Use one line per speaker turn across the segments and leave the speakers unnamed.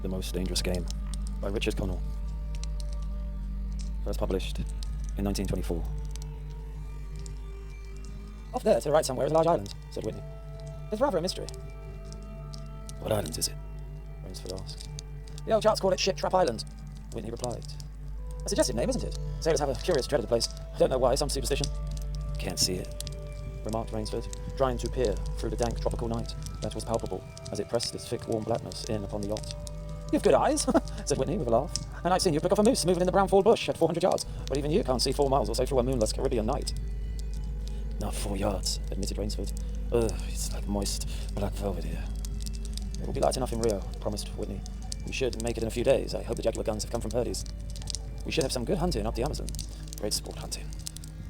The Most Dangerous Game by Richard Connell. First published in 1924.
Off there to the right somewhere is a large island, said Whitney. It's rather a mystery.
What island is it?
Rainsford asked. The old charts call it Ship Trap Island, Whitney replied. A suggestive name, isn't it? Sailors have a curious dread of the place. I don't know why, some superstition.
Can't see it,
Remarked Rainsford, trying to peer through the dank tropical night that was palpable as it pressed its thick warm blackness in upon the yacht. You've good eyes, said Whitney with a laugh. And I've seen you pick off a moose moving in the brown fall bush at 400 yards, but even you can't see 4 miles or so through a moonless Caribbean night.
Not 4 yards, admitted Rainsford. Ugh, it's like moist black velvet here.
It will be light enough in Rio, promised Whitney. We should make it in a few days. I hope the Jaguar guns have come from Purdy's. We should have some good hunting up the Amazon.
Great sport hunting.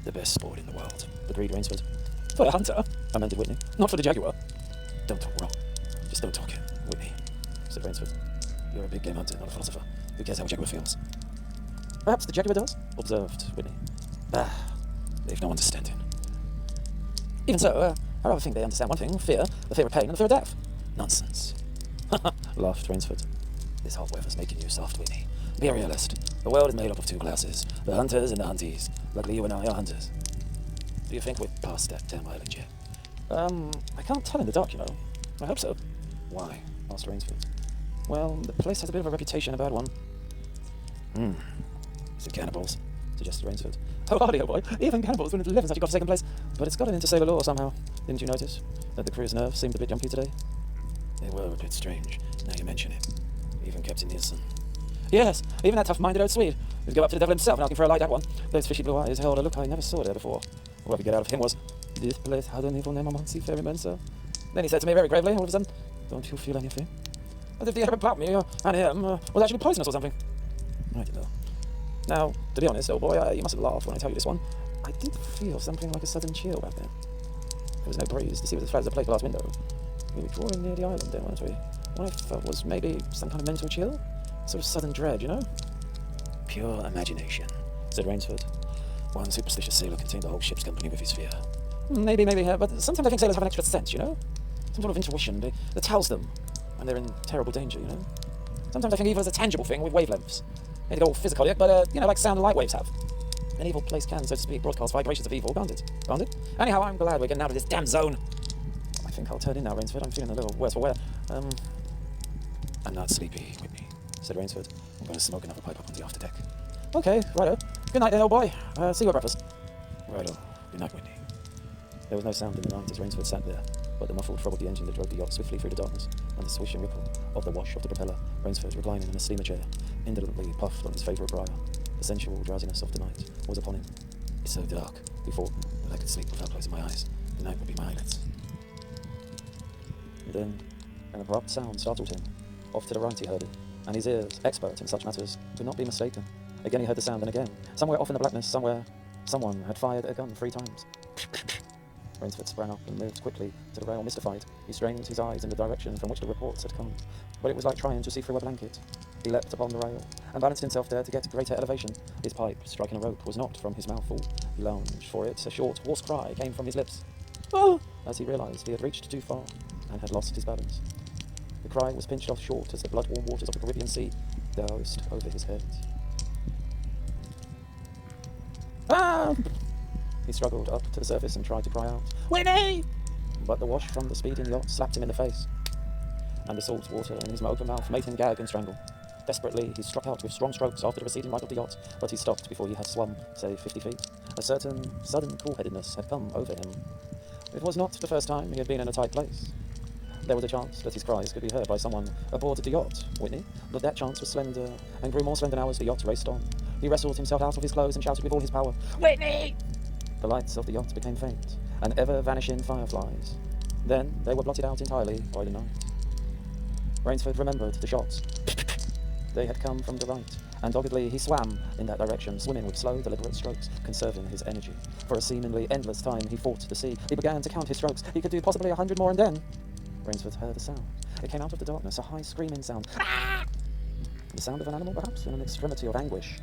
The best sport in the world,
agreed Rainsford. For a hunter, amended Whitney. Not for the Jaguar.
Don't talk wrong. Just don't talk it, Whitney,
said Rainsford.
You're a big game hunter, not a philosopher. Who cares how a Jaguar feels?
Perhaps the Jaguar does, observed Whitney.
Bah, they've no understanding.
Even so, I rather think they understand one thing, fear, the fear of pain and the fear of death.
Nonsense,
laughed Rainsford.
This hot weather's making you soft, Whitney. Be a realist. The world is made up of 2 classes, the hunters and the hunties. Luckily you and I are hunters. Do you think we're past that damn island yet?
I can't tell in the dark, you know. I hope so.
Why?
Asked Rainsford. Well, the place has a bit of a reputation, a bad one.
Is it cannibals?
Suggested Rainsford. Oh, hardly, oh boy. Even cannibals wouldn't deliver such a godforsaken place. But it's gotten into sailor law somehow. Didn't you notice that the crew's nerves seemed a bit jumpy today?
They were a bit strange, now you mention it. Even Captain Nielsen.
Yes, even that tough-minded old Swede who'd go up to the devil himself and ask him for a light at one. Those fishy blue eyes held a look I never saw there before. What we get out of him was, this place had an evil name amongst the ferrymen, sir. Then he said to me very gravely, all of a sudden, don't you feel anything? As if the air about me and him was actually poisonous or something.
I don't know.
Now, to be honest, old boy, you mustn't laugh when I tell you this one. I did feel something like a sudden chill back then. There was no breeze to see with as flat as a plate glass window. We were drawing near the island then, weren't we? What I felt was maybe some kind of mental chill. Sort of sudden dread, you know?
Pure imagination,
said Rainsford.
One superstitious sailor contained the whole ship's company with his fear.
Maybe, but sometimes I think sailors have an extra sense, you know? Some sort of intuition that tells them when they're in terrible danger, you know? Sometimes I think evil is a tangible thing with wavelengths. Maybe all physical yet, but, like sound and light waves have. An evil place can, so to speak, broadcast vibrations of evil, can't it? Can't it? Anyhow, I'm glad we're getting out of this damn zone. I think I'll turn in now, Rainsford. I'm feeling a little worse for wear.
I'm not sleepy, Whitney,
said Rainsford.
I'm going to smoke another pipe up on the afterdeck.
Okay, righto. Good night then, old boy. See you at breakfast.
Righto. Good night, Whitney.
There was no sound in the night as Rainsford sat there, but the muffled throb of the engine that drove the yacht swiftly through the darkness, and the swish and ripple of the wash of the propeller. Rainsford, reclining in a steamer chair, indolently puffed on his favourite briar. The sensual drowsiness of the night was upon him.
It's so dark,
he thought,
that I could sleep without closing my eyes. The night would be my eyelids.
And then an abrupt sound startled him. Off to the right he heard it, and his ears, expert in such matters, could not be mistaken. Again he heard the sound, and again, somewhere off in the blackness, someone had fired a gun 3 times. Rainsford sprang up and moved quickly to the rail, mystified. He strained his eyes in the direction from which the reports had come, but it was like trying to see through a blanket. He leapt upon the rail and balanced himself there to get greater elevation. His pipe, striking a rope, was not from his mouthful. He lunged for it. A short, hoarse cry came from his lips. "Ah!" as he realized he had reached too far and had lost his balance. The cry was pinched off short as the blood-warm waters of the Caribbean Sea doused over his head. "Ah!" He struggled up to the surface and tried to cry out, "Whitney!" But the wash from the speeding yacht slapped him in the face, and the salt water in his open mouth made him gag and strangle. Desperately, he struck out with strong strokes after the receding right of the yacht, but he stopped before he had swum, say, 50 feet. A certain sudden cool-headedness had come over him. It was not the first time he had been in a tight place. There was a chance that his cries could be heard by someone aboard the yacht, Whitney, but that chance was slender and grew more slender now as the yacht raced on. He wrestled himself out of his clothes and shouted with all his power, "Whitney!" The lights of the yacht became faint, and ever-vanishing fireflies. Then they were blotted out entirely by the night. Rainsford remembered the shots. They had come from the right, and doggedly he swam in that direction, swimming with slow, deliberate strokes, conserving his energy. For a seemingly endless time he fought the sea. He began to count his strokes. He could do possibly 100 more, and then Rainsford heard a sound. It came out of the darkness, a high screaming sound. The sound of an animal, perhaps, in an extremity of anguish.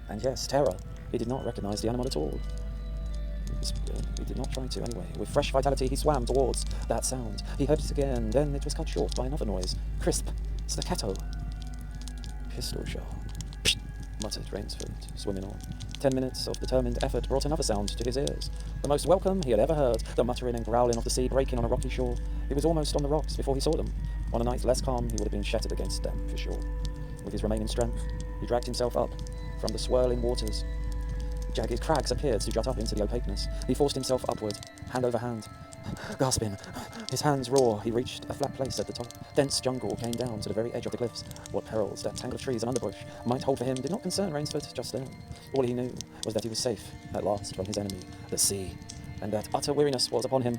And yes, terror. He did not recognize the animal at all. He did not try to anyway. With fresh vitality he swam towards that sound. He heard it again, then it was cut short by another noise. Crisp, staccato,
pistol shot, muttered Rainsford, swimming on.
10 minutes of determined effort brought another sound to his ears. The most welcome he had ever heard, the muttering and growling of the sea breaking on a rocky shore. He was almost on the rocks before he saw them. On a night less calm, he would have been shattered against them, for sure. With his remaining strength, he dragged himself up from the swirling waters. Jagged crags appeared to jut up into the opaqueness. He forced himself upward, hand over hand. Gasping, his hands raw, he reached a flat place at the top. Dense jungle came down to the very edge of the cliffs. What perils that tangle of trees and underbush might hold for him did not concern Rainsford just then. All he knew was that he was safe, at last, from his enemy, the sea, and that utter weariness was upon him.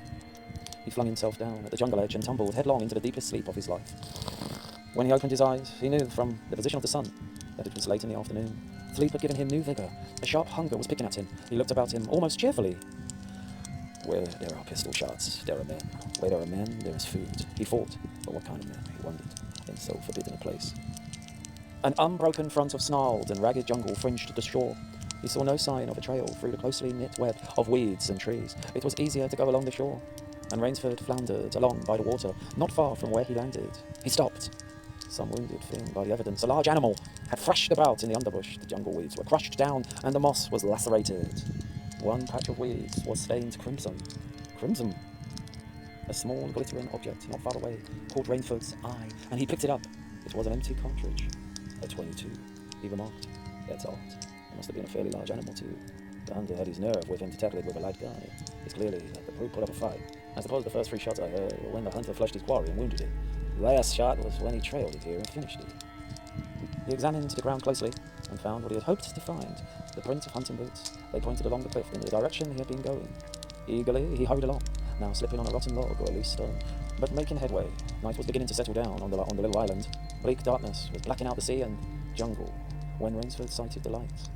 He flung himself down at the jungle edge and tumbled headlong into the deepest sleep of his life. When he opened his eyes, he knew from the position of the sun that it was late in the afternoon. Sleep had given him new vigour. A sharp hunger was picking at him. He looked about him almost cheerfully.
Where there are pistol shots, there are men. Where there are men, there is food. He fought, but what kind of men, he wondered, in so forbidden a place.
An unbroken front of snarled and ragged jungle fringed the shore. He saw no sign of a trail through the closely knit web of weeds and trees. It was easier to go along the shore, and Rainsford floundered along by the water, not far from where he landed. He stopped. Some wounded thing, by the evidence. A large animal had thrashed about in the underbush. The jungle weeds were crushed down, and the moss was lacerated. One patch of weeds was stained crimson. Crimson. A small glittering object not far away caught Rainsford's eye, and he picked it up. It was an empty cartridge.
A 22,
He remarked.
that's odd. It must have been a fairly large animal too. The hunter had his nerve with him to tackle it with a light gun. It's clearly that the brute put up a fight. I suppose the first 3 shots I heard were when the hunter flushed his quarry and wounded it. The last shot was when he trailed it here and finished it.
He examined the ground closely and found what he had hoped to find, the print of hunting boots. They pointed along the cliff in the direction he had been going. Eagerly, he hurried along, now slipping on a rotten log or a loose stone, but making headway. Night was beginning to settle down on the little island. Bleak darkness was blacking out the sea and jungle when Rainsford sighted the lights.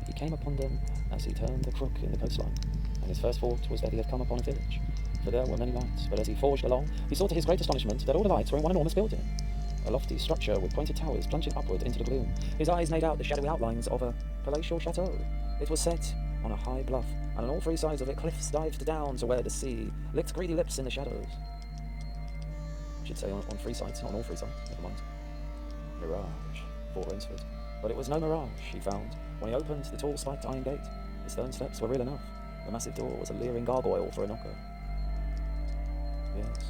He came upon them as he turned a crook in the coastline, and his first thought was that he had come upon a village, for there were many lights. But as he forged along, he saw to his great astonishment that all the lights were in one enormous building, a lofty structure with pointed towers plunging upward into the gloom. His eyes made out the shadowy outlines of a palatial chateau. It was set on a high bluff, and on all 3 sides of it cliffs dived down to where the sea licked greedy lips in the shadows. I should say on 3 sides, not on all 3 sides, never mind. Mirage, thought Rainsford. But it was no mirage, he found, when he opened the tall spiked iron gate. The stone steps were real enough. The massive door was a leering gargoyle for a knocker. Yes,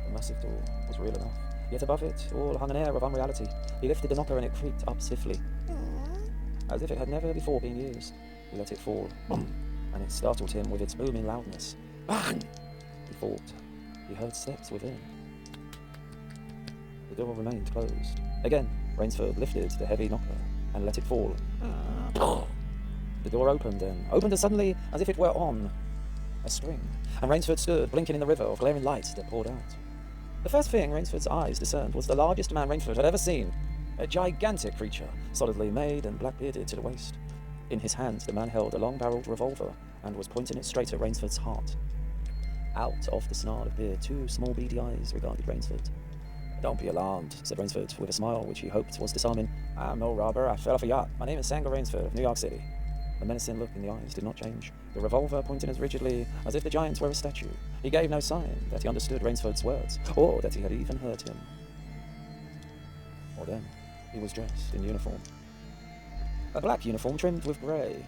the massive door was real enough. Yet above it all hung an air of unreality. He lifted the knocker and it creaked up stiffly, as if it had never before been used. He let it fall, and it startled him with its booming loudness. Bang! He thought. He heard steps within. The door remained closed. Again, Rainsford lifted the heavy knocker and let it fall. The door opened as suddenly as if it were on a string, and Rainsford stood blinking in the river of glaring light that poured out. The first thing Rainsford's eyes discerned was the largest man Rainsford had ever seen, a gigantic creature, solidly made and black-bearded to the waist. In his hands, the man held a long-barreled revolver and was pointing it straight at Rainsford's heart. Out of the snarl of beard, 2 small beady eyes regarded Rainsford.
Don't be alarmed, said Rainsford,
With a smile which he hoped was disarming. I'm no robber, I fell off a yacht. My name is Sanger Rainsford of New York City. The menacing look in the eyes did not change, the revolver pointing as rigidly as if the giant were a statue. He gave no sign that he understood Rainsford's words, or that he had even heard him. Or then, he was dressed in uniform. A black uniform trimmed with grey.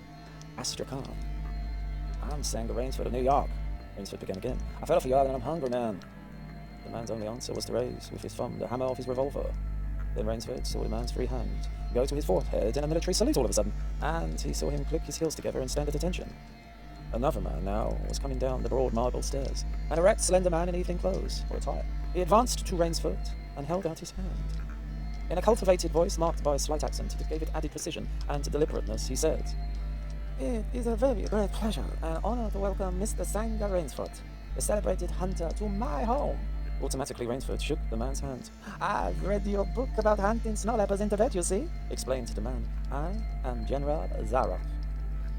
Astrakhan. I'm Sanger Rainsford of New York. Rainsford began again. I fell off a yacht and I'm hungry, man. The man's only answer was to raise, with his thumb, the hammer of his revolver. Then Rainsford saw the man's free hand go to his forehead in a military salute all of a sudden, and he saw him click his heels together and stand at attention. Another man now was coming down the broad marble stairs, an erect, slender man in evening clothes, or attire. He advanced to Rainsford and held out his hand. In a cultivated voice marked by a slight accent that gave it added precision and deliberateness, he said, It is a very great pleasure and honor to welcome Mr. Sanger Rainsford, the celebrated hunter, to my home. Automatically, Rainsford shook the man's hand. I've read your book about hunting snow leopards in Tibet, you see, explained the man. I am General Zaroff.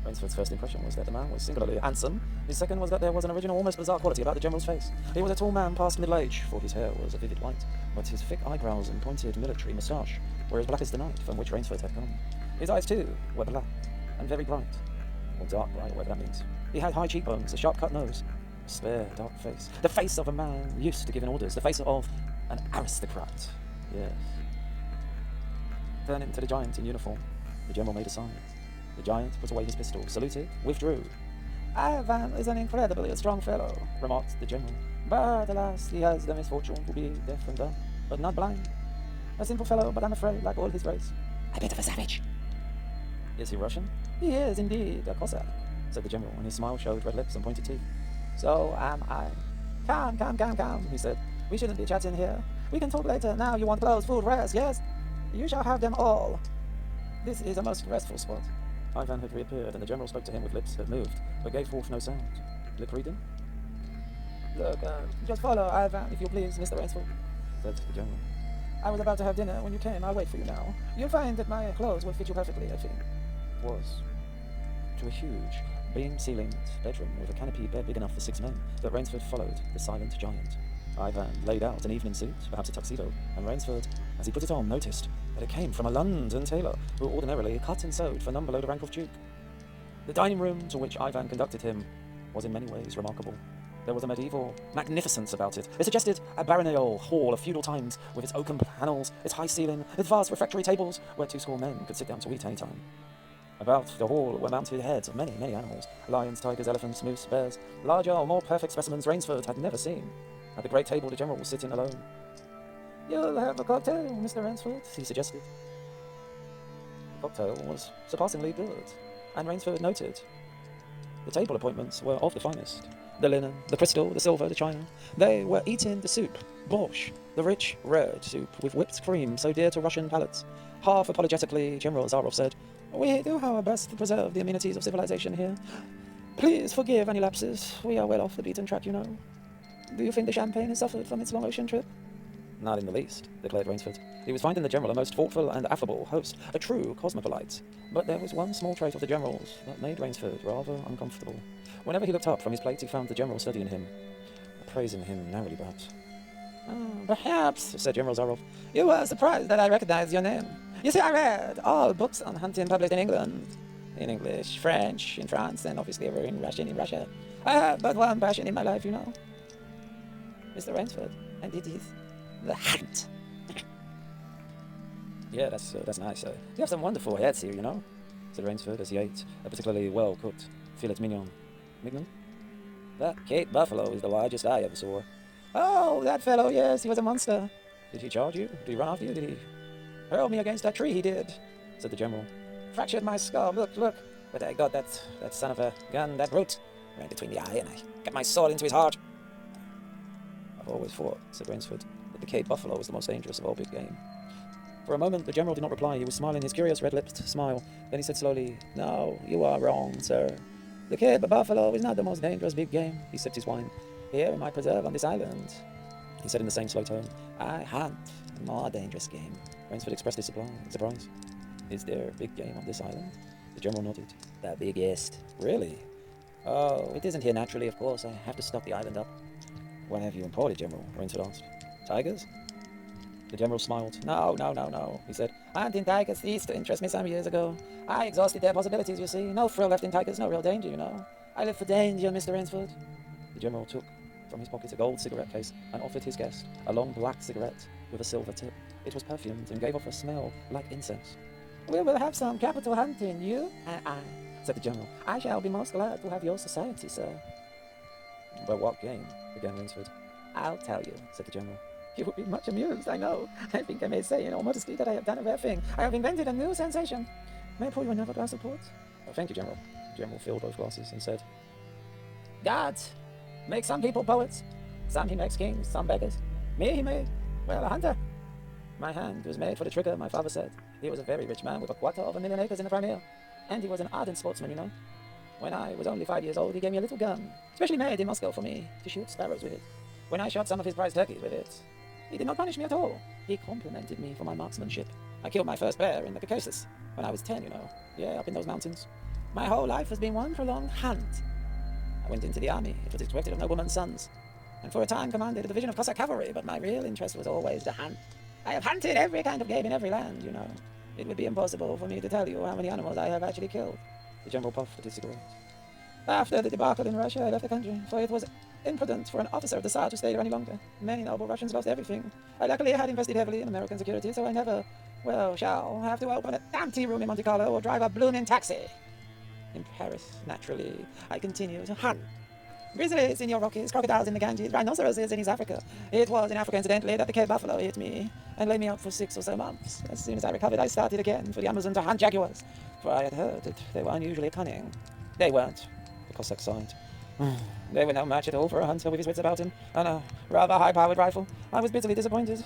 Rainsford's first impression was that the man was singularly handsome. His second was that there was an original, almost bizarre quality about the general's face. He was a tall man past middle age, for his hair was a vivid white, but his thick eyebrows and pointed military moustache were as black as the night from which Rainsford had come. His eyes, too, were black and very bright, or dark bright, whatever that means. He had high cheekbones, a sharp-cut nose, a spare, dark face. The face of a man used to giving orders, the face of an aristocrat. Yes. turning to the giant in uniform. The general made a sign. The giant put away his pistol, saluted, withdrew. Ivan is an incredibly strong fellow, remarked the general. But alas, he has the misfortune to be deaf and dumb, but not blind. A simple fellow, but I'm afraid, like all his race, a bit of a savage. Is he Russian? He is indeed a Cossack, said the general, and his smile showed red lips and pointed teeth. So am I. Come, he said. We shouldn't be chatting here. We can talk later. Now you want clothes, food, rest, yes? You shall have them all. This is a most restful spot. Ivan had reappeared, and the general spoke to him with lips that moved, but gave forth no sound. Lip reading? Look, just follow Ivan, if you please, Mr. Rainsford, said the general. I was about to have dinner when you came. I'll wait for you now. You'll find that my clothes will fit you perfectly, I think. It was to a huge, beam-ceilinged bedroom with a canopy bed big enough for 6 men that Rainsford followed the silent giant. Ivan laid out an evening suit, perhaps a tuxedo, and Rainsford, as he put it on, noticed that it came from a London tailor who ordinarily cut and sewed for none below the rank of duke. The dining room to which Ivan conducted him was in many ways remarkable. There was a medieval magnificence about it. It suggested a baronial hall of feudal times, with its oaken panels, its high ceiling, its vast refectory tables, where 2 men could sit down to eat any time. About the hall were mounted heads of many animals: lions, tigers, elephants, moose, bears, larger or more perfect specimens Rainsford had never seen. At the great table, the general was sitting alone. You'll have a cocktail, Mr. Rainsford, he suggested. The cocktail was surpassingly good, and Rainsford noted the table appointments were of the finest. The linen, the crystal, the silver, the china. They were eating the soup, borscht, the rich red soup with whipped cream so dear to Russian palates. Half apologetically, General Azarov said, We do our best to preserve the amenities of civilization here. Please forgive any lapses. We are well off the beaten track, you know. Do you think the champagne has suffered from its long ocean trip? Not in the least, declared Rainsford. He was finding the general a most thoughtful and affable host, a true cosmopolite. But there was one small trait of the general's that made Rainsford rather uncomfortable. Whenever he looked up from his plate, he found the general studying him, appraising him narrowly, perhaps. Perhaps, said General Zarov, you were surprised that I recognized your name. You see, I read all books on hunting published in England, in English, French, in France, and obviously ever in Russian, in Russia. I have but one passion in my life, you know. Mr. Rainsford, and it is the hunt. Yeah, that's nice. You have some wonderful heads here, you know, said Rainsford as he ate a particularly well-cooked filet mignon. Mignon? That Cape Buffalo is the largest I ever saw. Oh, that fellow, yes, he was a monster. Did he charge you? Did he run after you? Did he hurl me against that tree? He did, said the general. Fractured my skull, look. But I got that son of a gun, that brute, right between the eye, and I got my sword into his heart. I've always thought, said Rainsford, that the Cape Buffalo was the most dangerous of all big game. For a moment, the general did not reply. He was smiling his curious red-lipped smile. Then he said slowly, No, you are wrong, sir. The Cape Buffalo is not the most dangerous big game. He sipped his wine. Here in my preserve on this island, he said in the same slow tone, I hunt more dangerous game. Rainsford expressed his surprise. Is there big game on this island? The general nodded. The biggest. Really? Oh, it isn't here naturally, of course. I have to stock the island up. What have you imported, General? Rainsford asked. Tigers? The general smiled. No, he said. Hunting tigers ceased to interest me some years ago. I exhausted their possibilities, you see. No thrill left in tigers, no real danger, you know. I live for danger, Mr. Rainsford. The general took from his pocket a gold cigarette case and offered his guest a long black cigarette with a silver tip. It was perfumed and gave off a smell like incense. We will have some capital hunting, you and I, said the general. I shall be most glad to have your society, sir. But what game? Began Rainsford. I'll tell you, said the general. You will be much amused, I know. I think I may say in all modesty that I have done a rare thing. I have invented a new sensation. May I pour you another glass of port? Oh, thank you, General. The general filled both glasses and said, God makes some people poets. Some he makes kings, some beggars. Me he made, well, a hunter. My hand was made for the trigger, my father said. He was a very rich man with a 250,000 acres in the Crimea. And he was an ardent sportsman, you know. When I was only 5 years old, he gave me a little gun, specially made in Moscow for me, to shoot sparrows with it. When I shot some of his prize turkeys with it, he did not punish me at all. He complimented me for my marksmanship. I killed my first bear in the Caucasus when I was 10, you know. Yeah, up in those mountains. My whole life has been one prolonged hunt. I went into the army. It was expected of noblemen's sons. And for a time commanded a division of Cossack cavalry, but my real interest was always to hunt. I have hunted every kind of game in every land, you know. It would be impossible for me to tell you how many animals I have actually killed. The general puffed at his cigarette. After the debacle in Russia, I left the country, for it was imprudent for an officer of the Tsar to stay there any longer. Many noble Russians lost everything. I luckily had invested heavily in American security, so I never Well, shall have to open a damn tea room in Monte Carlo or drive a blooming taxi. In Paris, naturally, I continue to hunt. Grizzlies in your Rockies, crocodiles in the Ganges, rhinoceroses in East Africa. It was in Africa, incidentally, that the cave buffalo hit me and laid me up for 6 or so months. As soon as I recovered, I started again for the Amazon to hunt jaguars, for I had heard that they were unusually cunning. They weren't, the Cossack sighed. They were no match at all for a hunter with his wits about him, and a rather high-powered rifle. I was bitterly disappointed.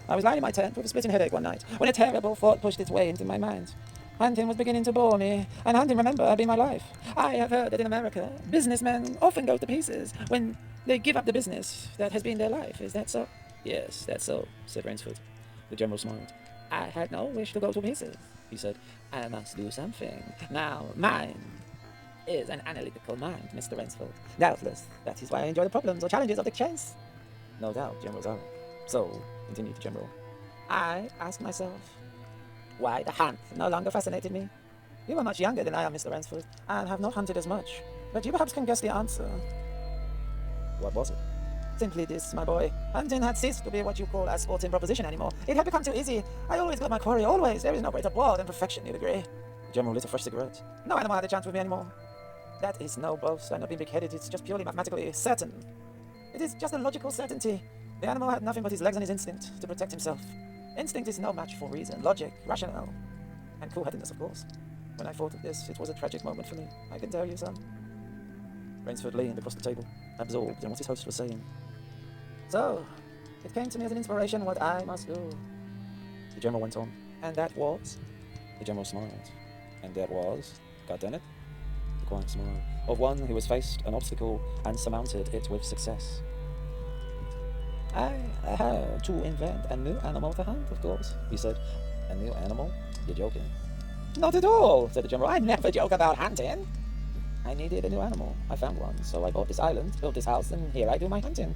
I was lying in my tent with a splitting headache one night, when a terrible thought pushed its way into my mind. Hunting was beginning to bore me, and hunting, remember, had been my life. I have heard that in America, businessmen often go to pieces when they give up the business that has been their life. Is that so? Yes, that's so, said Rainsford. The general smiled. I had no wish to go to pieces, he said. I must do something. Now, mine is an analytical mind, Mr. Rainsford. Doubtless, that is why I enjoy the problems or challenges of the chase. No doubt, General Zara. So, continued the general, I asked myself, why the hunt no longer fascinated me. You are much younger than I am, Mr. Ransford, and have not hunted as much. But you perhaps can guess the answer.
What was it?
Simply this, my boy. Hunting had ceased to be what you call a sporting proposition anymore. It had become too easy. I always got my quarry, always. There is no greater bore than perfection, you'd agree.
The general lit a fresh cigarette.
No animal had a chance with me anymore. That is no boast. I'm not being big-headed. It's just purely mathematically certain. It is just a logical certainty. The animal had nothing but his legs and his instinct to protect himself. Instinct is no match for reason, logic, rationale, and cool-headedness, of course. When I thought of this, it was a tragic moment for me, I can tell you, son.
Rainsford leaned across the table, absorbed in what his host was saying.
So, it came to me as an inspiration what I must do.
The general went on.
And that was?
The general smiled. And that was, God damn it, the quiet smile of one who has faced an obstacle and surmounted it with success.
I had to invent a new animal to hunt, of course, he said.
A new animal? You're joking.
Not at all, said the general. I never joke about hunting. I needed a new animal. I found one, so I bought this island, built this house, and here I do my hunting.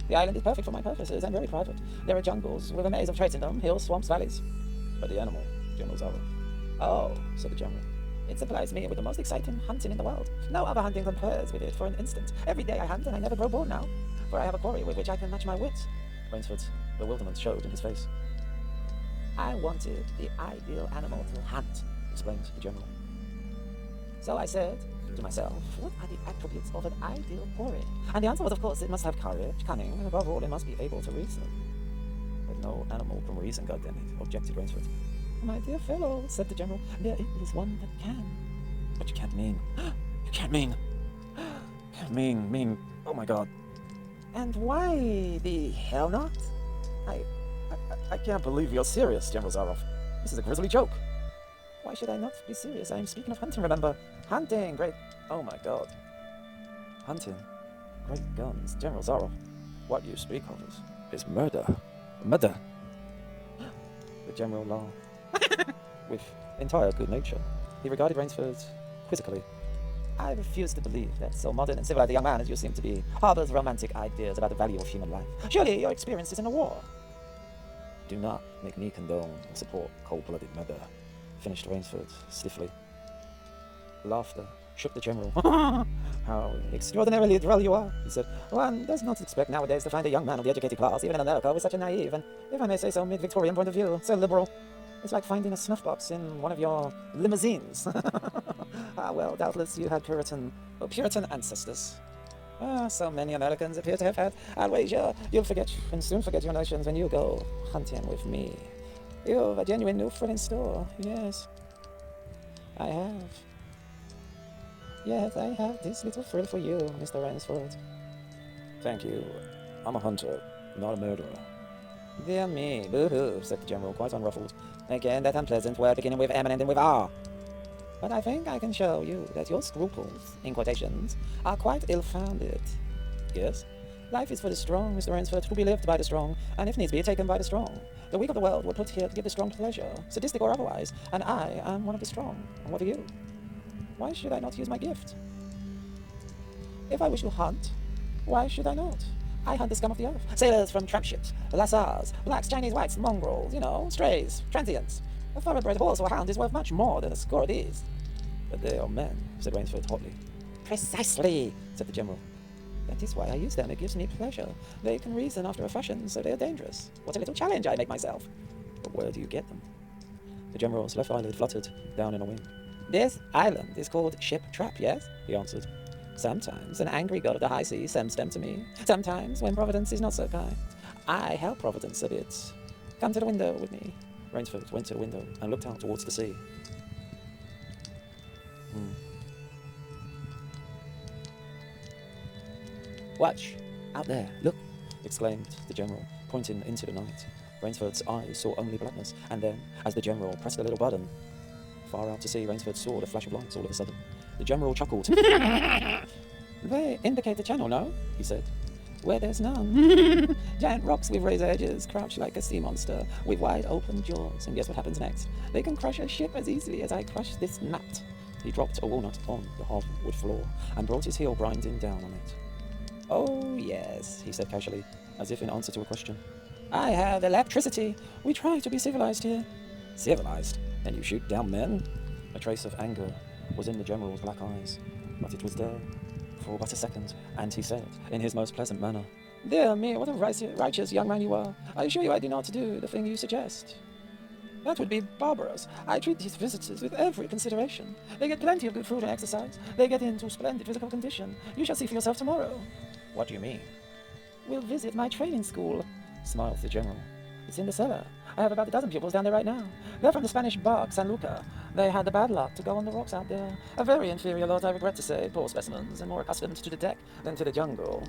The island is perfect for my purposes and very private. There are jungles with a maze of traits in them, hills, swamps, valleys.
But the animal, General Zara.
Oh, said the general. It supplies me with the most exciting hunting in the world. No other hunting compares with it for an instant. Every day I hunt and I never grow bored now, for I have a quarry with which I can match my wits.
Rainsford's bewilderment showed in his face.
I wanted the ideal animal to hunt,
Explained the general.
So I said to myself, what are the attributes of an ideal quarry? And the answer was, of course, it must have courage, cunning, and above all, it must be able to reason.
But no animal can reason, goddammit, objected Rainsford.
My dear fellow, said the general, there is one that can.
But you can't mean. You can't mean. Oh my god.
And why the hell not?
I can't believe you're serious, General Zaroff. This is a grisly joke.
Why should I not be serious? I am speaking of hunting, remember? Hunting, great.
Oh my god. Hunting. Great guns, General Zaroff. What you speak of is murder. Murder. The general laughed. With entire good nature. He regarded Rainsford quizzically.
I refuse to believe that so modern and civilized a young man as you seem to be harbors romantic ideas about the value of human life. Surely your experience is in a war.
Do not make me condone or support cold-blooded murder, finished Rainsford stiffly. Laughter shook the general.
How extraordinarily droll you are, he said. One does not expect nowadays to find a young man of the educated class, even in America, with such a naive and, if I may say so, mid-Victorian point of view, so liberal. It's like finding a snuff box in one of your limousines. Well, doubtless you had Puritan ancestors. So many Americans appear to have had. I'll wager you'll forget and soon forget your notions when you go hunting with me. You've a genuine new friend in store. Yes, I have. Yes, I have this little thrill for you, Mr. Ransford.
Thank you. I'm a hunter, not a murderer.
Dear me, boo-hoo, said the general, quite unruffled. Again, that unpleasant word beginning with M and ending with R. But I think I can show you that your scruples, in quotations, are quite ill-founded.
Yes?
Life is for the strong, Mr. Ransford, to be lived by the strong, and if needs be, taken by the strong. The weak of the world were put here to give the strong pleasure, sadistic or otherwise, and I am one of the strong. And what are you? Why should I not use my gift? If I wish to hunt, why should I not? I hunt the scum of the earth. Sailors from tramp ships, lascars, blacks, Chinese, whites, mongrels, strays, transients. A thoroughbred horse or hound is worth much more than a score of these.
But they are men, said Rainsford hotly.
Precisely, said the general. That is why I use them. It gives me pleasure. They can reason after a fashion, so they are dangerous. What a little challenge I make myself.
But where do you get them?
The General's left eyelid fluttered down in a wing. "This island is called Ship Trap, yes?" he answered. "Sometimes an angry god of the high seas sends them to me. Sometimes, when Providence is not so kind, I help Providence a bit. Come to the window with me." Rainsford went to the window and looked out towards the sea. "Watch! Out there, look!" exclaimed the General, pointing into the night. Rainsford's eyes saw only blackness, and then, as the General pressed a little button, far out to sea, Rainsford saw the flash of lights all of a sudden. The General chuckled. "They indicate the channel, no?" he said. "Where there's none. Giant rocks with razor edges crouch like a sea monster with wide open jaws. And guess what happens next? They can crush a ship as easily as I crush this nut." He dropped a walnut on the hardwood floor and brought his heel grinding down on it. "Oh, yes," he said casually, as if in answer to a question. "I have electricity. We try to be civilized here." "Civilized? And you shoot down men?" A trace of anger was in the General's black eyes, but it was there for but a second, and he said, in his most pleasant manner, "Dear me, what a righteous young man you are. I assure you I do not do the thing you suggest. That would be barbarous. I treat these visitors with every consideration. They get plenty of good food and exercise. They get into splendid physical condition. You shall see for yourself tomorrow." "What do you mean?" "We'll visit my training school," smiled the General. "It's in the cellar. I have about a dozen pupils down there right now. They're from the Spanish bark San Luca. They had the bad luck to go on the rocks out there. A very inferior lot, I regret to say. Poor specimens, and more accustomed to the deck than to the jungle."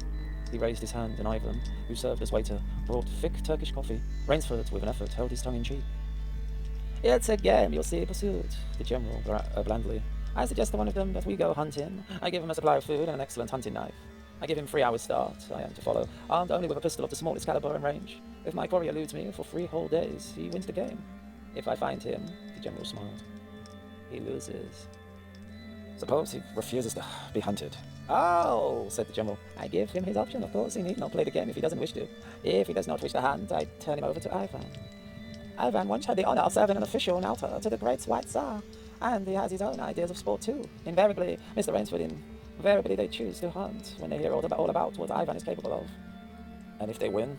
He raised his hand, and Ivan, who served as waiter, brought thick Turkish coffee. Rainsford, with an effort, held his tongue in cheek. "It's a game, you'll see," pursued the General blandly. "I suggest to one of them that we go hunting. I give him a supply of food and an excellent hunting knife. I give him 3 hours start. I am to follow, armed only with a pistol of the smallest caliber and range. If my quarry eludes me for 3 whole days, he wins the game. If I find him," the General smiled, "he loses." "Suppose he refuses to be hunted?" "Oh," said the General, "I give him his option, of course. He need not play the game if he doesn't wish to. If he does not wish to hunt, I turn him over to Ivan. Ivan once had the honor of serving an official in Alta to the great White Tsar, and he has his own ideas of sport too. Invariably, Mr. Rainsford, invariably they choose to hunt when they hear all about what Ivan is capable of." "And if they win?"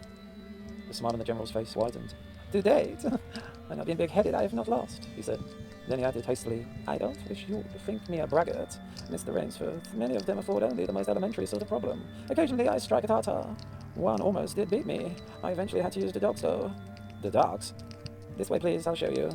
The smile on the General's face widened. "To date, I'm not being big-headed, I have not lost," he said. Then he added hastily, "I don't wish you to think me a braggart, Mr. Rainsford. Many of them afford only the most elementary sort of problem. Occasionally I strike a tartar. One almost did beat me. I eventually had to use the dogs, though." "The dogs?" "This way, please, I'll show you."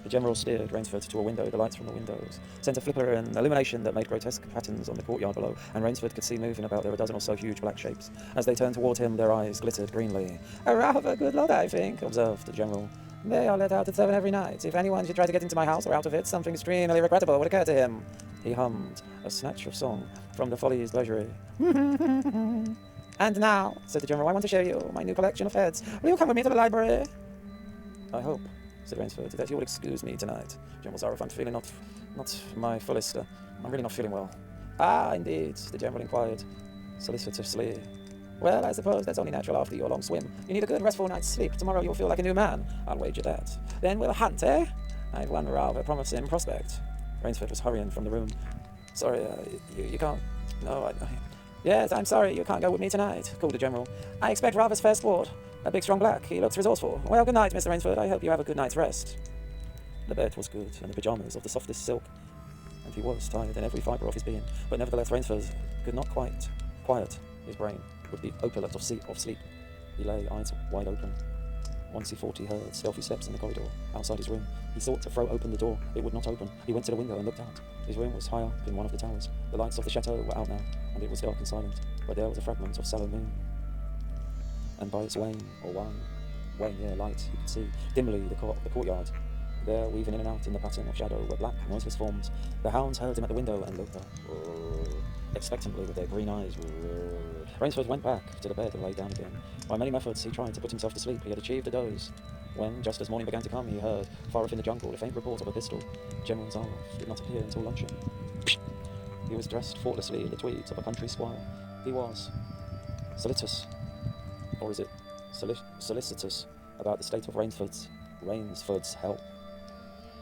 The General steered Rainsford to a window. The lights from the windows sent a flicker and illumination that made grotesque patterns on the courtyard below, and Rainsford could see moving about there a dozen or so huge black shapes. As they turned toward him, their eyes glittered greenly. "A rather good lot, I think," observed the General. "They are let out at 7 every night. If anyone should try to get into my house or out of it, something extremely regrettable would occur to him." He hummed a snatch of song from the Follies' Bergerie. "And now," said the General, "I want to show you my new collection of heads. Will you come with me to the library?" "I hope," said Rainsford, "that you will excuse me tonight, General Zaroff. I'm feeling not my fullest. I'm really not feeling well." "Ah, indeed," the General inquired solicitously. "Well, I suppose that's only natural after your long swim. You need a good restful night's sleep. Tomorrow you'll feel like a new man. I'll wager that. Then we'll hunt, eh? I've one rather promising prospect." Rainsford was hurrying from the room. "Sorry, you can't. No, I. Yes, I'm sorry you can't go with me tonight," called the General. "I expect Rather's fair sport. A big strong black. He looks resourceful. Well, good night, Mr. Rainsford. I hope you have a good night's rest." The bed was good, and the pyjamas of the softest silk, and he was tired in every fibre of his being. But nevertheless, Rainsford could not quite quiet his brain with the opulence of sleep. He lay, eyes wide open. Once he thought he heard stealthy steps in the corridor outside his room. He sought to throw open the door. It would not open. He went to the window and looked out. His room was high up in one of the towers. The lights of the chateau were out now, and it was dark and silent, but there was a fragment of sallow moon. And by its wane light, he could see dimly the courtyard. There, weaving in and out in the pattern of shadow, were black, noiseless forms. The hounds heard him at the window and looked up, expectantly with their green eyes. Rainsford went back to the bed and lay down again. By many methods he tried to put himself to sleep. He had achieved a doze, when, just as morning began to come, he heard, far off in the jungle, the faint report of a pistol. General Zaroff did not appear until luncheon. He was dressed faultlessly in the tweeds of a country squire. He was solicitous, or is it solicitous, about the state of Rainsford's health.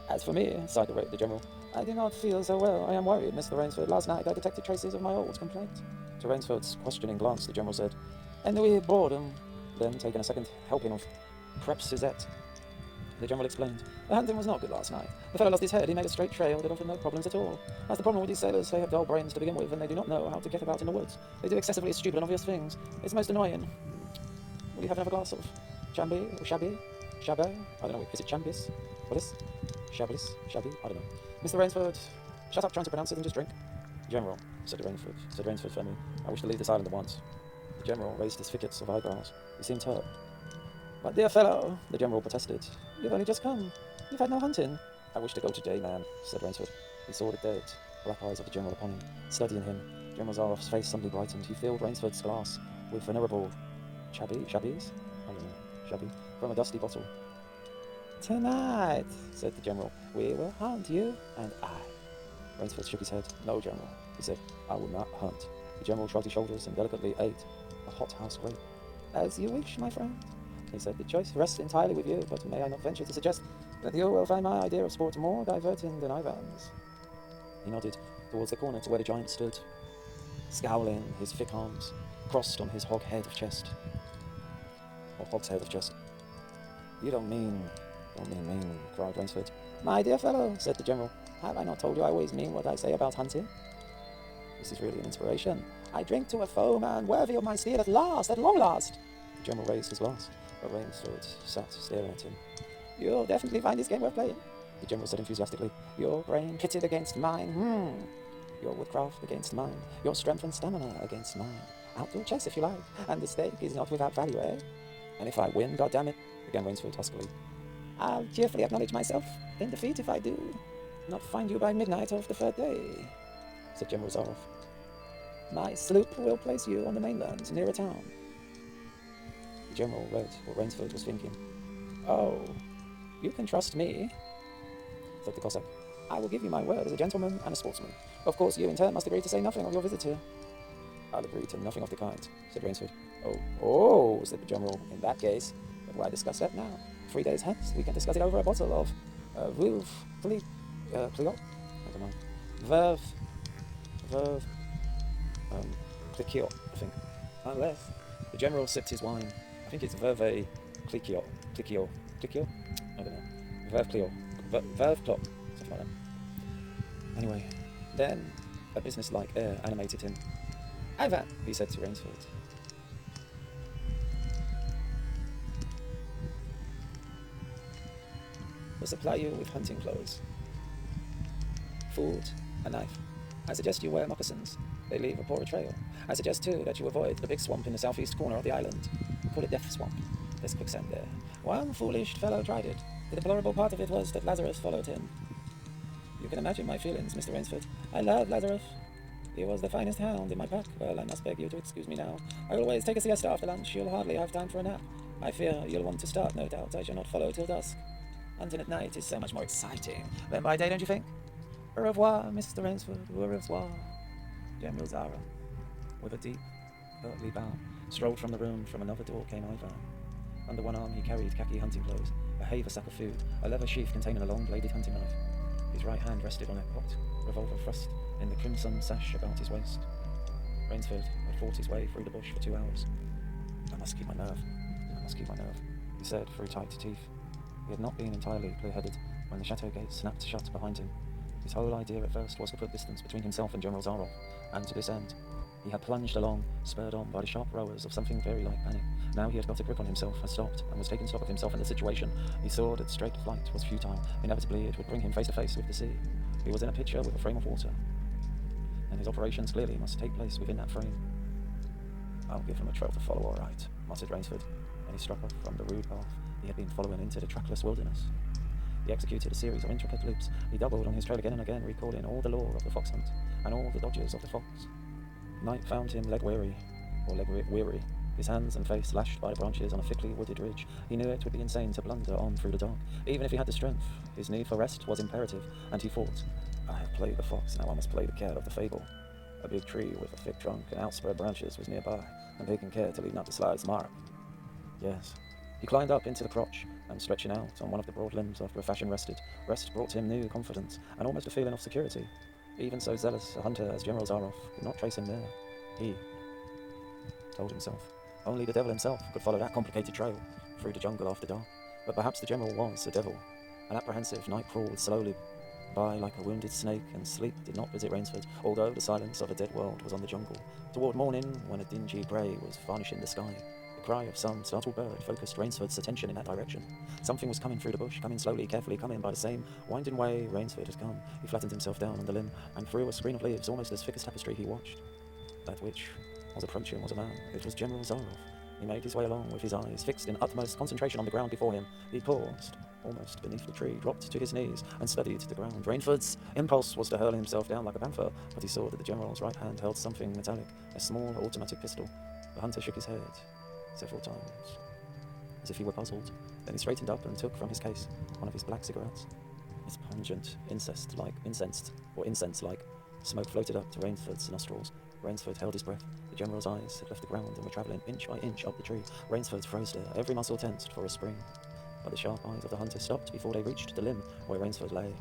"As for me," sighed the General, "I do not feel so well. I am worried, Mr. Rainsford. Last night I detected traces of my old complaint." To Rainsford's questioning glance, the General said, "Ennui, boredom." Then, taking a second helping of crepe Suzette, the general explained. The hunting was not good last night. The fellow lost his head. He made a straight trail that offered no problems at all. That's the problem with these sailors. They have dull brains to begin with, and they do not know how to get about in the woods. They do excessively stupid and obvious things. It's most annoying. Will you have another glass of chambi or shabby? Chabert? I don't know. Is it chambis? What is? Chablis? Shabby? I don't know. Mr. Rainsford, shut up trying to pronounce it and just drink. General, said Rainsford firmly, I wish to leave this island at once. The general raised his thickets of eyebrows. He seemed hurt. My dear fellow, the general protested. You've only just come. You've had no hunting. I wish to go today, man, said Rainsford. He saw the dead, black eyes of the general upon him, studying him. General Zaroff's face suddenly brightened. He filled Rainsford's glass with venerable shabbies? I don't know, shabby, from a dusty bottle. Tonight, said the general, we will hunt, you and I. Rainsford shook his head. No, General, he said, I will not hunt. The general shrugged his shoulders and delicately ate a hothouse grape. As you wish, my friend, he said. The choice rests entirely with you, but may I not venture to suggest that you will find my idea of sport more diverting than Ivan's? He nodded towards the corner to where the giant stood, scowling, his thick arms crossed on his hogshead of chest. You don't mean, cried Rainsford. My dear fellow, said the general, have I not told you I always mean what I say about hunting? This is really an inspiration. I drink to a foeman worthy of my steel at long last. The general raised his glass, but Rainsford sat staring at him. You'll definitely find this game worth playing, the general said enthusiastically. Your brain pitted against mine. Your woodcraft against mine. Your strength and stamina against mine. Outdoor chess, if you like. And the stake is not without value, eh? And if I win, goddammit, began Rainsford huskily, I'll cheerfully acknowledge myself in defeat if I do not find you by midnight of the third day, said General Zaroff. My sloop will place you on the mainland, near a town. The general read what Rainsford was thinking. Oh, you can trust me, said the Cossack. I will give you my word as a gentleman and a sportsman. Of course, you in turn must agree to say nothing of your visit here. I'll agree to nothing of the kind, said Rainsford. Oh, said the general. In that case, why discuss that now? 3 days hence, we can discuss it over a bottle of Veuve Clicquot? I don't know. Veuve Clicquot, I think. Unless the general sipped his wine. I think it's Veuve Clicquot. I don't know. Veuve Clicquot, something like that. Anyway, then a business-like air animated him. Ivan, he said to Rainsford. Will supply you with hunting clothes, food, a knife. I suggest you wear moccasins. They leave a poorer trail. I suggest too that you avoid the big swamp in the southeast corner of the island. We call it Death Swamp. There's quicksand there. One foolish fellow tried it. The deplorable part of it was that Lazarus followed him. You can imagine my feelings, Mr. Rainsford. I love Lazarus. He was the finest hound in my pack. Well, I must beg you to excuse me now. I always take a siesta after lunch. You'll hardly have time for a nap. I fear you'll want to start, no doubt. I shall not follow till dusk. Hunting at night is so much more exciting than by day, don't you think? Au revoir, Mr. Rainsford. Au revoir. General Zara, with a deep, courtly bow, strolled from the room. From another door came Ivan. Under one arm he carried khaki hunting clothes, a haversack of food, a leather sheath containing a long-bladed hunting knife. His right hand rested on a cocked revolver thrust in the crimson sash about his waist. Rainsford had fought his way through the bush for 2 hours. I must keep my nerve, he said through tight teeth. He had not been entirely clear-headed when the chateau gate snapped shut behind him. His whole idea at first was to put distance between himself and General Zaroff, and to this end, he had plunged along, spurred on by the sharp rowers of something very like panic. Now he had got a grip on himself, had stopped, and was taking stock of himself and the situation. He saw that straight flight was futile. Inevitably, it would bring him face to face with the sea. He was in a pitcher with a frame of water, and his operations clearly must take place within that frame. I'll give him a trail to follow, all right, muttered Rainsford, and he struck off from the rude path he had been following into the trackless wilderness. He executed a series of intricate loops. He doubled on his trail again and again, recalling all the lore of the fox hunt and all the dodges of the fox. Night found him leg weary, his hands and face lashed by the branches on a thickly wooded ridge. He knew it would be insane to blunder on through the dark, even if he had the strength. His need for rest was imperative, and he thought, I have played the fox, now I must play the cat of the fable. A big tree with a thick trunk and outspread branches was nearby, and taking care to leave not the slightest mark. Yes. He climbed up into the crotch, and stretching out on one of the broad limbs after a fashion rest brought him new confidence, and almost a feeling of security. Even so zealous a hunter as General Zaroff could not trace him there. He told himself. Only the devil himself could follow that complicated trail through the jungle after dark. But perhaps the general was a devil. An apprehensive night crawled slowly by like a wounded snake, and sleep did not visit Rainsford, although the silence of a dead world was on the jungle. Toward morning, when a dingy grey was varnishing the sky, the cry of some startled bird focused Rainsford's attention in that direction. Something was coming through the bush, coming slowly, carefully, coming by the same winding way Rainsford had come. He flattened himself down on the limb, and through a screen of leaves almost as thick as tapestry he watched. That which was approaching was a man. It was General Zaroff. He made his way along with his eyes fixed in utmost concentration on the ground before him. He paused, almost beneath the tree, dropped to his knees, and studied the ground. Rainsford's impulse was to hurl himself down like a panther, but he saw that the general's right hand held something metallic, a small automatic pistol. The hunter shook his head several times, as if he were puzzled. Then he straightened up and took from his case one of his black cigarettes. Its pungent, incense-like smoke floated up to Rainsford's nostrils. Rainsford held his breath. The general's eyes had left the ground and were travelling inch by inch up the tree. Rainsford froze there, every muscle tensed for a spring. But the sharp eyes of the hunter stopped before they reached the limb where Rainsford lay.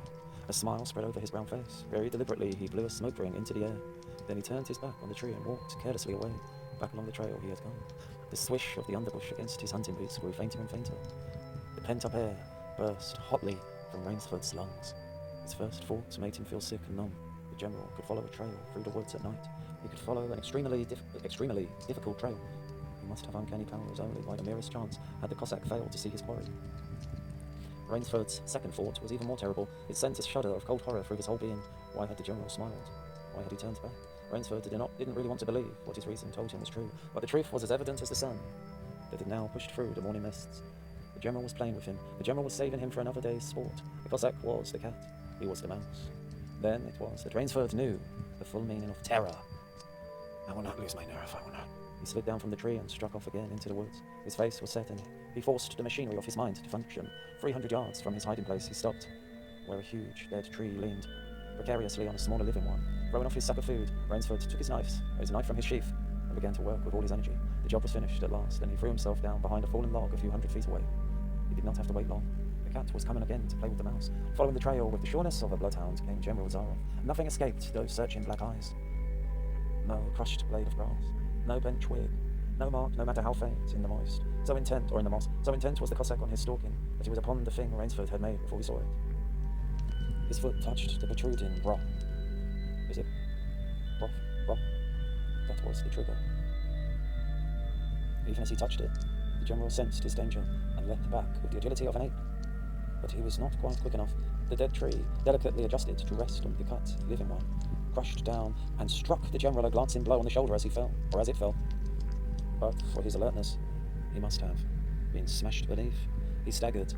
A smile spread over his brown face. Very deliberately he blew a smoke ring into the air. Then he turned his back on the tree and walked carelessly away, back along the trail he had gone. The swish of the underbush against his hunting boots grew fainter and fainter. The pent-up air burst hotly from Rainsford's lungs. His first thought made him feel sick and numb. The general could follow a trail through the woods at night. He could follow an extremely difficult trail. He must have uncanny powers. Only by the merest chance had the Cossack failed to see his quarry. Rainsford's second thought was even more terrible. It sent a shudder of cold horror through his whole being. Why had the general smiled? Why had he turned back? Rainsford didn't really want to believe what his reason told him was true, but the truth was as evident as the sun that had now pushed through the morning mists. The general was playing with him. The general was saving him for another day's sport. The Cossack was the cat. He was the mouse. Then it was that Rainsford knew the full meaning of terror. I will not lose my nerve, I will not. He slid down from the tree and struck off again into the woods. His face was set, and he forced the machinery of his mind to function. 300 yards from his hiding place, he stopped, where a huge dead tree leaned precariously on a smaller living one. Throwing off his sack of food, Rainsford took his knife from his sheath, and began to work with all his energy. The job was finished at last, and he threw himself down behind a fallen log a few hundred feet away. He did not have to wait long. The cat was coming again to play with the mouse. Following the trail with the sureness of a bloodhound came General Zaroff. Nothing escaped those searching black eyes. No crushed blade of grass, no bent twig, no mark, no matter how faint, in the moist. So intent was the Cossack on his stalking, that he was upon the thing Rainsford had made before he saw it. His foot touched the protruding broth. Is it broth? Broth? That was the trigger. Even as he touched it, the general sensed his danger and leapt back with the agility of an ape. But he was not quite quick enough. The dead tree, delicately adjusted to rest on the cut living one, crushed down and struck the general a glancing blow on the shoulder as it fell. But for his alertness, he must have been smashed beneath. He staggered,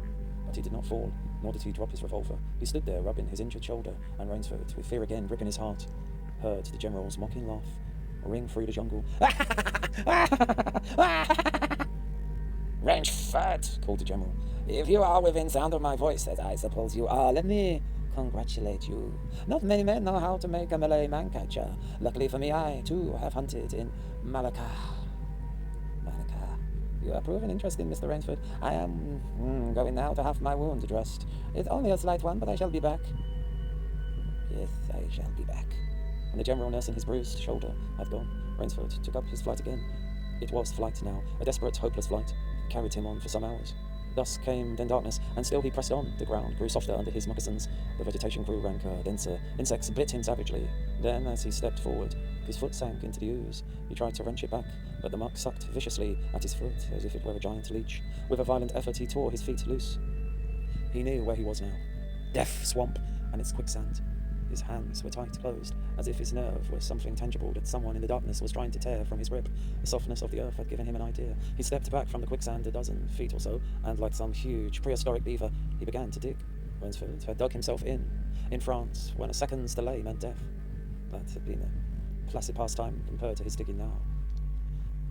but he did not fall, nor did he drop his revolver. He stood there, rubbing his injured shoulder, and Rainsford, with fear again gripping his heart, heard the general's mocking laugh ring through the jungle. Rainsford, called the general, if you are within sound of my voice, as I suppose you are, let me congratulate you. Not many men know how to make a Malay man-catcher. Luckily for me, I, too, have hunted in Malacca. You are proving interesting, Mr. Rainsford. I am going now to have my wound dressed. It's only a slight one, but I shall be back. Yes, I shall be back. And the general, nursing his bruised shoulder, had gone. Rainsford took up his flight again. It was flight now, a desperate, hopeless flight. It carried him on for some hours. Thus came then darkness, and still he pressed on. The ground grew softer under his moccasins. The vegetation grew ranker, denser. Insects bit him savagely. Then, as he stepped forward, his foot sank into the ooze. He tried to wrench it back, but the muck sucked viciously at his foot, as if it were a giant leech. With a violent effort, he tore his feet loose. He knew where he was now. Death swamp and its quicksand. His hands were tight closed, as if his nerve was something tangible that someone in the darkness was trying to tear from his grip. The softness of the earth had given him an idea. He stepped back from the quicksand a dozen feet or so, and like some huge prehistoric beaver, he began to dig. Rainsford had dug himself in France, when a second's delay meant death. That had been a placid pastime compared to his digging now.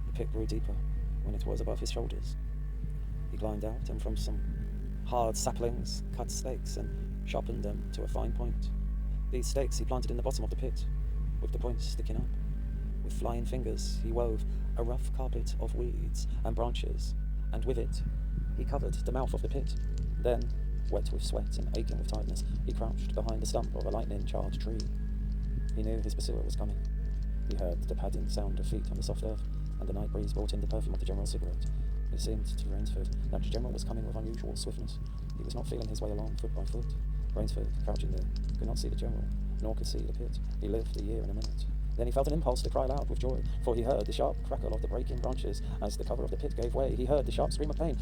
The pit grew deeper when it was above his shoulders. He climbed out, and from some hard saplings cut stakes and sharpened them to a fine point. These stakes he planted in the bottom of the pit, with the points sticking up. With flying fingers he wove a rough carpet of weeds and branches, and with it he covered the mouth of the pit. Then, wet with sweat and aching with tiredness, he crouched behind the stump of a lightning-charred tree. He knew his pursuer was coming. He heard the padding sound of feet on the soft earth, and the night breeze brought in the perfume of the general's cigarette. It seemed to Rainsford that the General was coming with unusual swiftness. He was not feeling his way along foot by foot. Rainsford, crouching there, could not see the General, nor could see the pit. He lived a year in a minute. Then he felt an impulse to cry aloud with joy, for he heard the sharp crackle of the breaking branches as the cover of the pit gave way. He heard the sharp scream of pain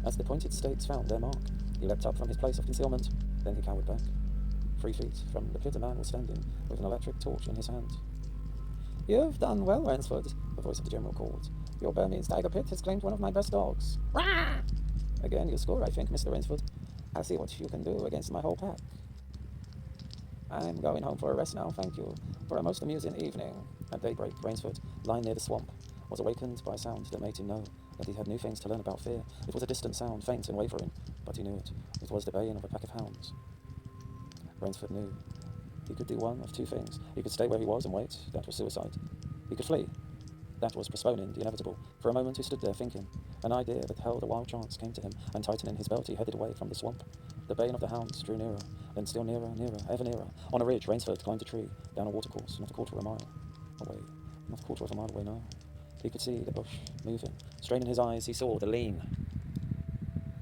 as the pointed stakes found their mark. He leapt up from his place of concealment. Then he cowered back. 3 feet from the pit a man was standing with an electric torch in his hand. "You've done well, Rainsford," the voice of the General called. "Your Burmese tiger pit has claimed one of my best dogs." "Again you score, I think, Mr. Rainsford. I'll see what you can do against my whole pack." "I'm going home for a rest now, thank you, for a most amusing evening." At daybreak, Rainsford, lying near the swamp, was awakened by a sound that made him know that he had new things to learn about fear. It was a distant sound, faint and wavering, but he knew it. It was the baying of a pack of hounds. Rainsford knew he could do one of 2 things. He could stay where he was and wait. That was suicide. He could flee. That was postponing the inevitable. For a moment he stood there thinking. An idea that held a wild chance came to him, and tightening his belt he headed away from the swamp. The baying of the hounds drew nearer, then still nearer, nearer, ever nearer. On a ridge, Rainsford climbed a tree, down a watercourse, not a quarter of a mile away. Not a quarter of a mile away now. He could see the bush moving. Straining his eyes, he saw the lean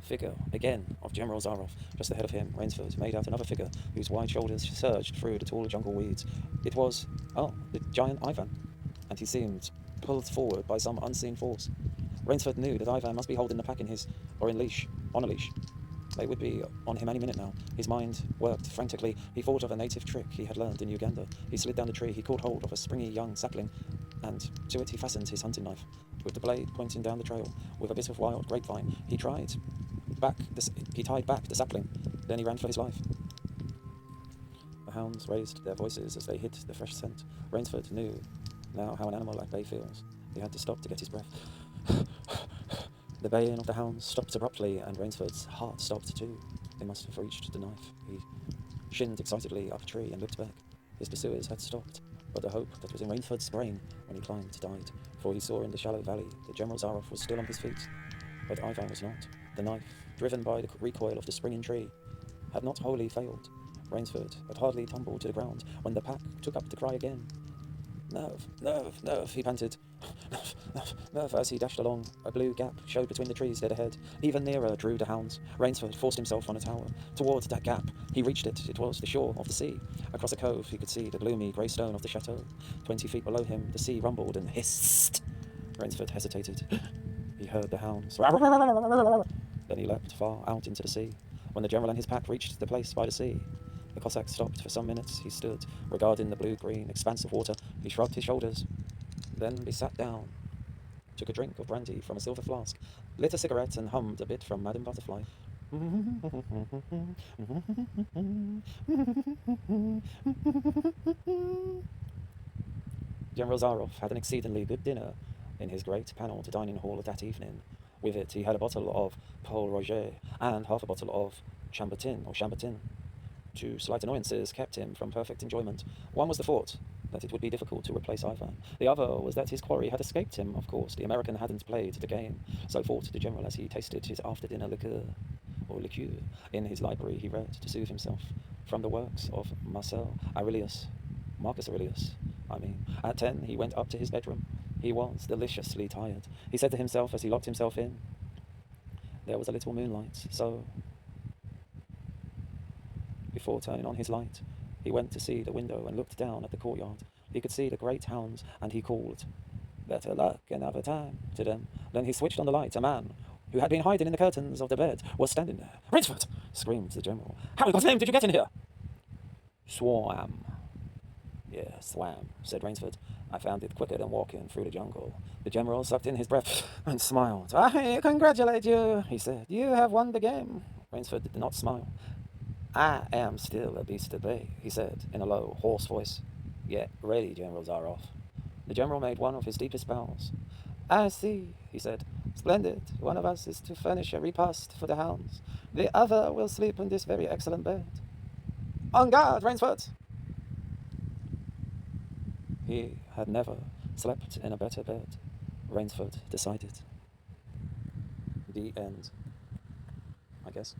figure again of General Zaroff. Just ahead of him, Rainsford made out another figure whose wide shoulders surged through the tall jungle weeds. It was, the giant Ivan, and he seemed pulled forward by some unseen force. Rainsford knew that Ivan must be holding the pack on a leash. They would be on him any minute now. His mind worked frantically. He thought of a native trick he had learned in Uganda. He slid down the tree. He caught hold of a springy young sapling, and to it he fastened his hunting knife, with the blade pointing down the trail. With a bit of wild grapevine, he tied back the sapling. Then he ran for his life. The hounds raised their voices as they hit the fresh scent. Rainsford knew now how an animal at bay feels. He had to stop to get his breath. The baying of the hounds stopped abruptly, and Rainsford's heart stopped too. They must have reached the knife. He shinned excitedly up a tree and looked back. His pursuers had stopped, but the hope that was in Rainsford's brain when he climbed died, for he saw in the shallow valley that General Zaroff was still on his feet. But Ivan was not. The knife, driven by the recoil of the springing tree, had not wholly failed. Rainsford had hardly tumbled to the ground when the pack took up the cry again. "Nerve, nerve, nerve," he panted. "Nerve, nerve, nerve," as he dashed along. A blue gap showed between the trees dead ahead. Even nearer drew the hounds. Rainsford forced himself on a tower. Towards that gap, he reached it. It was the shore of the sea. Across a cove, he could see the gloomy grey stone of the chateau. 20 feet below him, the sea rumbled and hissed. Rainsford hesitated. He heard the hounds. Then he leapt far out into the sea. When the General and his pack reached the place by the sea, the Cossack stopped. For some minutes he stood, regarding the blue-green expanse of water. He shrugged his shoulders. Then he sat down, took a drink of brandy from a silver flask, lit a cigarette and hummed a bit from Madame Butterfly. General Zaroff had an exceedingly good dinner in his great panelled dining hall that evening. With it he had a bottle of Paul Roger and half a bottle of Chambertin. 2 slight annoyances kept him from perfect enjoyment. One was the thought that it would be difficult to replace Ivan. The other was that his quarry had escaped him, of course. The American hadn't played the game. So thought the General as he tasted his after-dinner liqueur. In his library he read, to soothe himself, from the works of Marcus Aurelius. At 10 he went up to his bedroom. He was deliciously tired. He said to himself as he locked himself in, there was a little moonlight, so... Before turning on his light, he went to see the window and looked down at the courtyard. He could see the great hounds, and he called, "Better luck another time," to them. Then he switched on the light. A man, who had been hiding in the curtains of the bed, was standing there. "Rainsford!" screamed the General. "How in God's name did you get in here?" "Swam." "Yes, swam," said Rainsford. "I found it quicker than walking through the jungle." The General sucked in his breath and smiled. "I congratulate you," he said. "You have won the game." Rainsford did not smile. "I am still a beast of bay," he said in a low, hoarse voice. "Get ready, General Zaroff." The General made one of his deepest bows. "I see," he said. "Splendid. One of us is to furnish a repast for the hounds. The other will sleep in this very excellent bed. On guard, Rainsford!" He had never slept in a better bed, Rainsford decided. The end, I guess.